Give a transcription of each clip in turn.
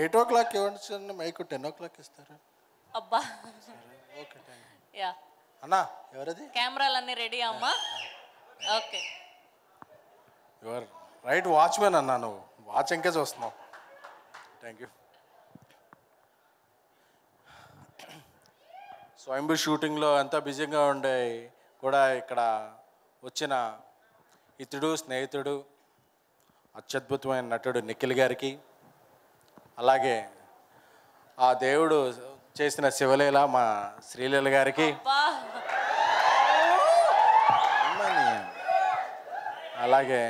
8 o'clock ఇవ్వండి sir, mic 10 o'clock ఇస్తారు. అబ్బా ఓకే యా అన్నా, ఎవరది? కెమెరాలన్నీ రెడీ అమ్మా. ఓకే యువర్ రైట్ వాచ్మెన్ అన్నా, నువ్వు వాచ్ ఇంకే చూస్తున్నావు. Thank you. స్వయంభూ షూటింగ్లో అంతా బిజీగా ఉండే కూడా ఇక్కడ వచ్చిన ఇతడు స్నేహితుడు అత్యద్భుతమైన నటుడు నిఖిల్ గారికి, అలాగే ఆ దేవుడు చేసిన శివలీల మా శ్రీలీల గారికి, అలాగే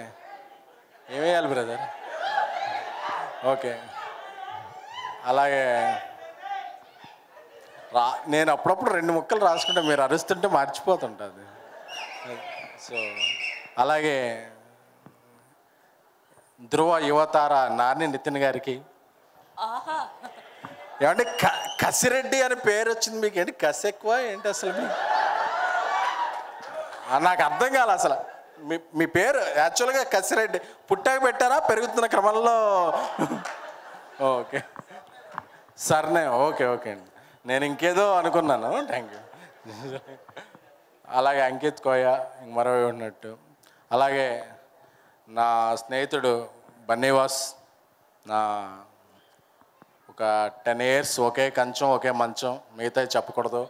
ఏమేయాలి బ్రదర్, ఓకే, అలాగే నేను అప్పుడప్పుడు 2 ముక్కలు రాసుకుంటే మీరు అరుస్తుంటే మర్చిపోతుంటుంది. సో అలాగే ధ్రువ యువతార నాని నితిన్ గారికి, ఏమంటే కసిరెడ్డి అని పేరు వచ్చింది మీకు, ఏంటి కసి ఎక్కువ ఏంటి అసలు మీకు? నాకు అర్థం కాలే అసలు. మీ పేరు యాక్చువల్గా కసిరెడ్డి, పుట్టాక పెట్టారా పెరుగుతున్న క్రమంలో? ఓకే సర్నే, ఓకే ఓకే అండి, నేను ఇంకేదో అనుకున్నాను. Thank you. అలాగే అంకిత్ కోయ మరో ఉన్నట్టు, అలాగే నా స్నేహితుడు బన్నీవాస్, నా ఒక 10 years ఒకే కంచం ఒకే మంచం, మిగతా చెప్పకూడదు.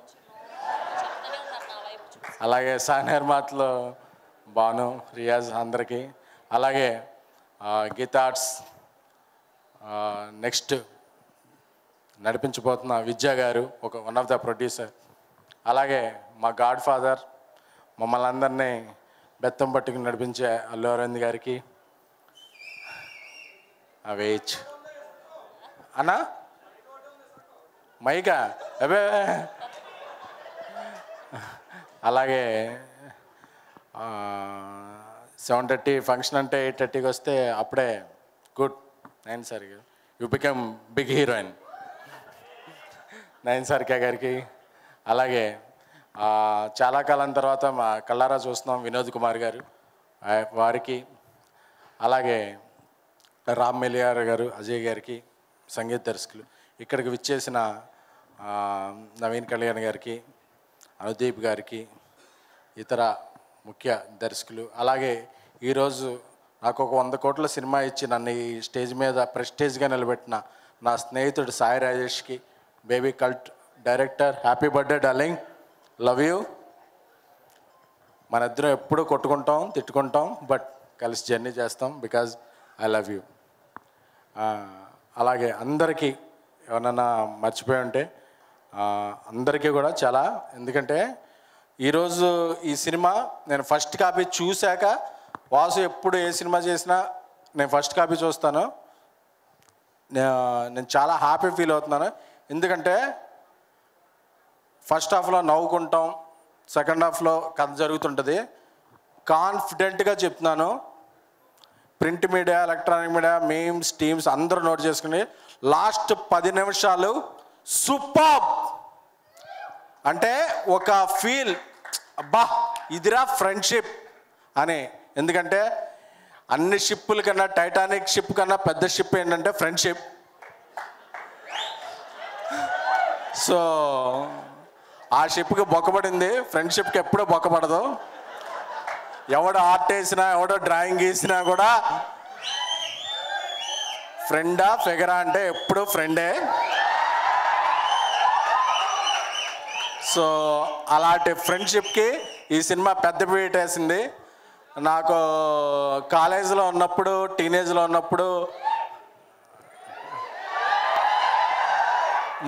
అలాగే సానేర్ మాటలో బాను, రియాజ్ అందరికీ, అలాగే గీతార్ట్స్ నెక్స్ట్ నడిపించబోతున్న విద్యా గారు, వన్ ఆఫ్ ద ప్రొడ్యూసర్, అలాగే మా గాడ్ ఫాదర్ మమ్మల్ని అందరినీ బెత్తం పట్టుకుని నడిపించే అల్లు అరవింద్ గారికి, వెయిట్ అన్నా మైకా అబే, అలాగే 7:30 ఫంక్షన్ అంటే 8:30కి వస్తే అప్పుడే గుడ్. 9 సార్కి యూ బికమ్ బిగ్ హీరోయిన్ 9 సార్కే గారికి, అలాగే చాలా కాలం తర్వాత మా కళ్ళారా చూస్తున్నాం వినోద్ కుమార్ గారు వారికి, అలాగే రామ్ మెలియార్ గారు అజయ్ గారికి సంగీత దర్శకులు, ఇక్కడికి విచ్చేసిన నవీన్ కళ్యాణ్ గారికి, అనుదీప్ గారికి, ఇతర ముఖ్య దర్శకులు, అలాగే ఈరోజు నాకు ఒక 100 కోట్ల సినిమా ఇచ్చి నన్ను ఈ స్టేజ్ మీద ప్రెస్టేజ్గా నిలబెట్టిన నా స్నేహితుడు సాయి రాజేష్కి, baby cult director, happy birthday darling, love you. మన ఇద్దరం ఎప్పుడూ కొట్టుకుంటాం తిట్టుకుంటాం, బట్ కలిసి జర్నీ చేస్తాం బికాజ్ ఐ లవ్ యూ. అలాగే అందరికీ ఎవరన్నా మర్చిపోయి ఉంటే అందరికీ కూడా చాలా, ఎందుకంటే ఈరోజు ఈ సినిమా నేను ఫస్ట్ కాపీ చూశాక, వాసు ఎప్పుడు ఏ సినిమా చేసినా నేను ఫస్ట్ కాపీ చూస్తాను, నేను చాలా హ్యాపీ ఫీల్ అవుతున్నాను. ఎందుకంటే ఫస్ట్ హాఫ్లో నవ్వుకుంటాం, సెకండ్ హాఫ్లో కథ జరుగుతుంటుంది. కాన్ఫిడెంట్గా చెప్తున్నాను, print media, electronic media, memes, teams అందరూ నోట్ చేసుకుని లాస్ట్ 10 నిమిషాలు సూపర్ అంటే ఒక ఫీల్, అబ్బా ఇదిరా ఫ్రెండ్షిప్ అని. ఎందుకంటే అన్ని షిప్పుల కన్నా, టైటానిక్ షిప్ కన్నా పెద్ద షిప్ ఏంటంటే ఫ్రెండ్షిప్. సో ఆ షిప్కి బొక్కబడింది, ఫ్రెండ్షిప్కి ఎప్పుడూ బొక్కబడదు. ఎవడు ఆర్ట్ వేసినా, ఎవడో డ్రాయింగ్ గీసినా కూడా ఫ్రెండా ఫిగరా అంటే ఎప్పుడు ఫ్రెండే. సో అలాంటి ఫ్రెండ్షిప్కి ఈ సినిమా పెద్ద పీట వేసింది. నాకు కాలేజీలో ఉన్నప్పుడు, టీనేజ్లో ఉన్నప్పుడు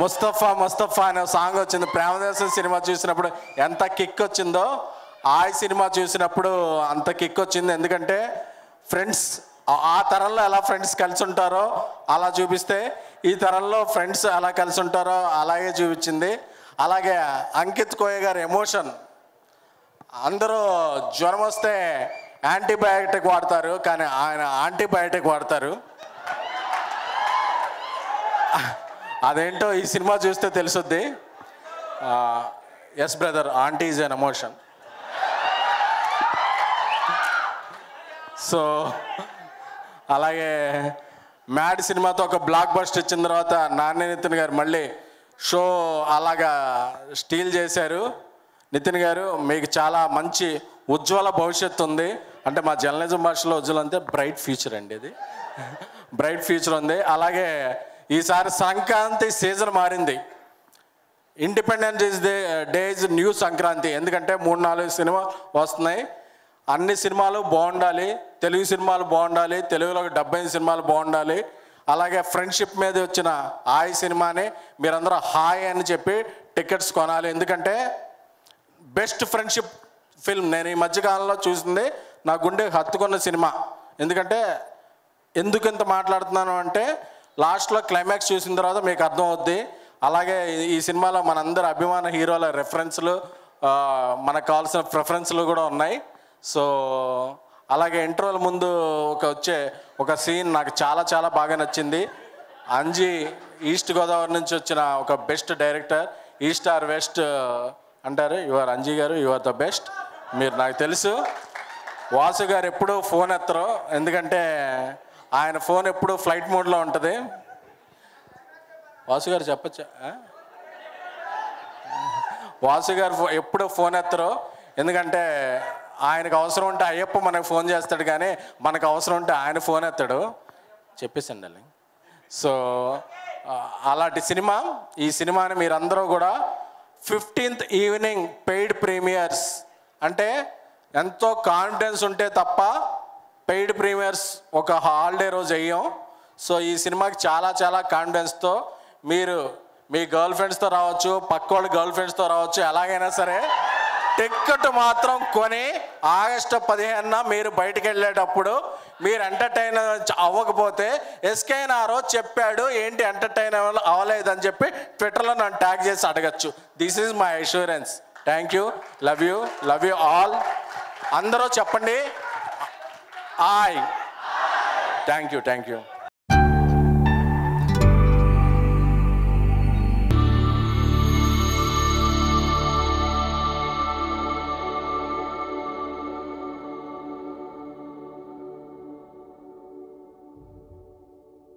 ముస్తఫా ముస్తఫా అనే సాంగ్ వచ్చింది. ప్రేమదేశం సినిమా చూసినప్పుడు ఎంత కిక్ వచ్చిందో, ఆ సినిమా చూసినప్పుడు అంత కిక్ వచ్చింది. ఎందుకంటే ఫ్రెండ్స్ ఆ తరంలో ఎలా ఫ్రెండ్స్ కలిసి ఉంటారో అలా చూపిస్తే, ఈ తరంలో ఫ్రెండ్స్ ఎలా కలిసి ఉంటారో అలాగే చూపించింది. అలాగే అంకిత్ కోయ గారి ఎమోషన్, అందరూ జ్వరం వస్తే యాంటీబయాటిక్ వాడతారు, కానీ ఆయన యాంటీబయాటిక్ వాడతారు. అదేంటో ఈ సినిమా చూస్తే తెలుసుద్ది. Yes brother, aunty is an emotion. So అలాగే మ్యాడ్ సినిమాతో ఒక బ్లాక్ బస్టర్ ఇచ్చిన తర్వాత నాని నితిన్ గారు మళ్ళీ షో అలాగా స్టీల్ చేశారు. నితిన్ గారు మీకు చాలా మంచి ఉజ్వల భవిష్యత్తు ఉంది. అంటే మా జర్నలిజం భాషలో ఉజ్వలం అంటే బ్రైట్ ఫ్యూచర్ అండి, ఇది బ్రైట్ ఫ్యూచర్ ఉంది. అలాగే ఈసారి సంక్రాంతి సీజన్ మారింది. Independence day is new Sankranti. ఎందుకంటే 3-4 సినిమా వస్తున్నాయి. అన్ని సినిమాలు బాగుండాలి, తెలుగు సినిమాలు బాగుండాలి, తెలుగులో 75 సినిమాలు బాగుండాలి. అలాగే ఫ్రెండ్షిప్ మీద వచ్చిన హాయ్ సినిమాని మీరందరూ హాయ్ అని చెప్పి టికెట్స్ కొనాలి. ఎందుకంటే బెస్ట్ ఫ్రెండ్షిప్ ఫిల్మ్ నేను ఈ మధ్యకాలంలో చూసింది, నా గుండె హత్తుకున్న సినిమా. ఎందుకంటే ఎందుకు ఇంత మాట్లాడుతున్నాను అంటే లాస్ట్లో క్లైమాక్స్ చూసిన తర్వాత మీకు అర్థం అవుద్ది. అలాగే ఈ సినిమాలో మనందరి అభిమాన హీరోల రెఫరెన్స్లు, మనకు కావాల్సిన ప్రిఫరెన్స్లు కూడా ఉన్నాయి. సో అలాగే ఇంటర్వెల్ ముందు వచ్చే ఒక సీన్ నాకు చాలా చాలా బాగా నచ్చింది. అంజీ ఈస్ట్ గోదావరి నుంచి వచ్చిన ఒక best director, east or west అంటారు. యువర్ అంజీ గారు, యువర్ ద బెస్ట్. మీరు నాకు తెలుసు. వాసు గారు ఎప్పుడూ ఫోన్ ఎత్తరు, ఎందుకంటే ఆయన ఫోన్ ఎప్పుడూ ఫ్లైట్ మోడ్లో ఉంటుంది. వాసు గారు చెప్పచ్చా? వాసు గారు ఎప్పుడూ ఫోన్ ఎత్తరు, ఎందుకంటే ఆయనకు అవసరం ఉంటే అయ్యప్ప మనకు ఫోన్ చేస్తాడు, కానీ మనకు అవసరం ఉంటే ఆయన ఫోన్ ఎత్తాడు. చెప్పేసండి. సో అలాంటి సినిమా. ఈ సినిమాని మీరందరూ కూడా 15th ఈవినింగ్ పెయిడ్ ప్రీమియర్స్, అంటే ఎంతో కాన్ఫిడెన్స్ ఉంటే తప్ప పెయిడ్ ప్రీమియర్స్ ఒక హాలిడే రోజు అయ్యాం. సో ఈ సినిమాకి చాలా చాలా కాన్ఫిడెన్స్తో మీరు మీ గర్ల్ ఫ్రెండ్స్తో రావచ్చు, పక్క వాళ్ళ గర్ల్ ఫ్రెండ్స్తో రావచ్చు, ఎలాగైనా సరే టికెట్ మాత్రం కొని ఆగస్టు 15న మీరు బయటకు వెళ్ళేటప్పుడు మీరు ఎంటర్టైన్ అవ్వకపోతే ఎస్కేన్ ఆ రోజు చెప్పాడు ఏంటి ఎంటర్టైన్ అవ్వలేదని చెప్పి ట్విట్టర్లో నన్ను ట్యాగ్ చేసి అడగచ్చు. This is my assurance. Thank you, love you, love you all. అందరూ చెప్పండి hi. Thank you, thank you.